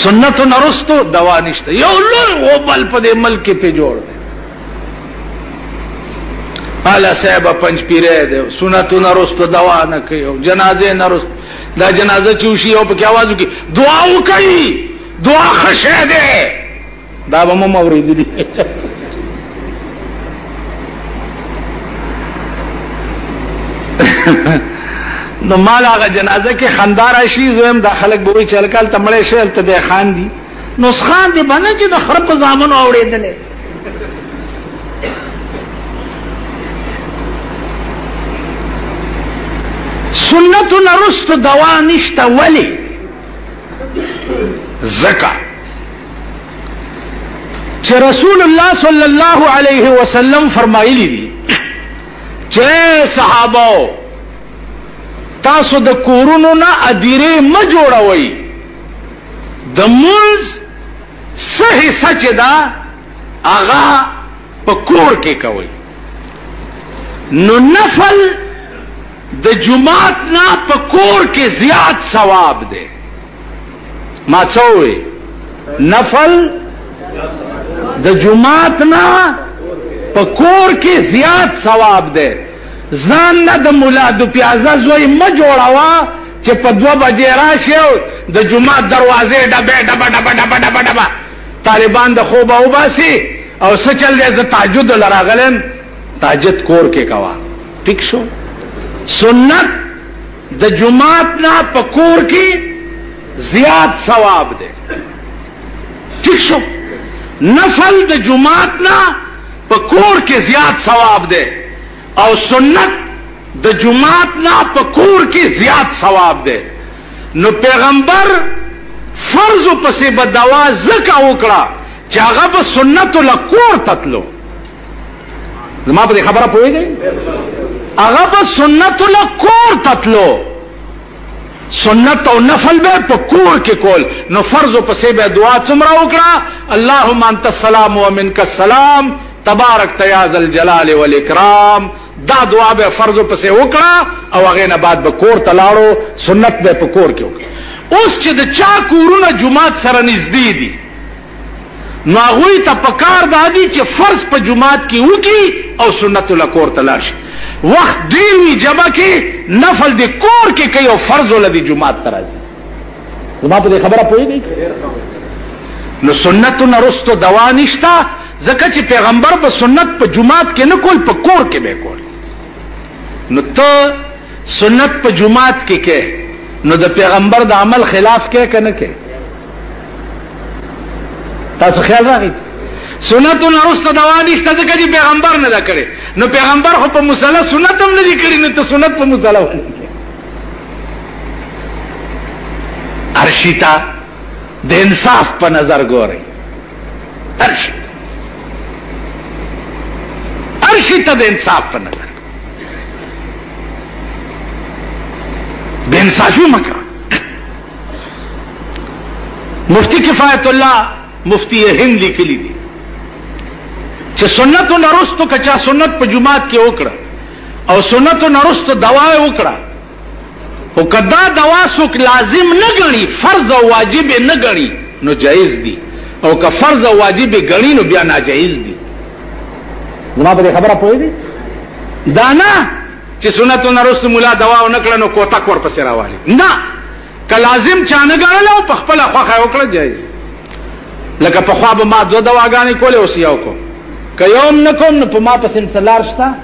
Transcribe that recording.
سنت نرستو دوا نشته. یو لوی غوبل په دې ملک په جوړ اعلی صاحب پنځ پیره دی سنت نرستو دوا نه کوي جنازه نرست دا جنازه چوشي او په کې आवाज وکي دعا وکړي دعا خشه ده دا به مو مورید دي نو مال هغه جنازه کې خندار شي زم د خلک به وي چل کال تمړې شل ته د خان دي نو خان دي باندې چې د خرپ زامن اوریدل سنت نرست دوا نشته ولی زکا چې رسول الله صلی الله علیه وسلم فرمایلی دي چې صحابه تاسو د کورونو نه ادیره ما جوړوي د مونږ صحیح سچ دا هغه په کور کې کوي نو نفل د جمعات نه په کور کې زیات ثواب دی ما څوې نفل د جمعات نه په کور کې زیات ثواب دی ځان نه د مولا د پیازه زوی ما جوړاوه چې په 2 بجې راشي د جمعات دروازې ډبه ډبه ډبه ډبه ډبه ډبه طالبان د خوب او باسي او څه چل دی ز تهجد لراغلم تهجد کور کې کوا ټیک شو سنت د جمعات نه په کور کې زیات ثواب دی ٹھیک شو نفل د جمعات نه په کور کې زیات ثواب دی او سنت د جمعات نه په کور کې زیات ثواب دی نو پیغمبر فرض پسې به دوا زکه وکړه چې هغه به سنت له کور تتلو زما په خبره پوهیږئ هغه به سنت له کور تتلو سنت او نفل به په کور کې کول نو فرض پسې به دعا څومره وکړه اللهم انت السلام ومنك السلام تبارک یا ذا الجلال والاکرام دا دعا به فرض پسې وکړه او هغه نه بعد به کور ته لاړو سنت به په کور کې وکړه اوس چې د چا کورونه جمعات سره نږدې دي نو هغوی ته پکار دادي چې فرض په جمعات کې وکړي او سنت له کور ته لاړ شي وخت دیوی جمع کې نفل دی کور کې کوي او فرض ولدي جمعات ته راځي زما په خبره پوهیږئ نو سنت نرستو دوا نشته ځکه چې پیغمبر په سنت په جمعات کې نه کول په کور کې به کول نو ته سنت په جمعات کې کې نو د پیغمبر د عمل خلاف کې کنه کې تاسو خیال راغی سنت نرست دوا نشته ځکه چې پیغمبر نه دا کړي نو پیغمبر خو په مصلی سنت هم نه دي کړي نو ته سنت په مصلی وکړي ارشیتا د انصاف په نظر ګوري ارشیتا د انصاف په نظر بے انصافی مکه مفتی کفایت الله مفتی هند لیکلی دي چې سنت نرستو کچا سنت په جمعات کې وکړه او سنت نرستو دوا وکړه او کدا دوا څوک لازم نه غني فرض او واجب نه غني نو جایز دي او که فرض او واجب غني نو بیا ناجایز دي زما په خبره پوهیږئ دا نه چې سنت نرستو مولا دوا او نکړه نو کوتا کور پسې راوالي نه که لازم چانه غړل او په خپل خوخه وکړه جایز لکه په خوا به ما 2 دواګانې کولې اوس یو کو که یوم نکوم نو په ما پسې سلار شته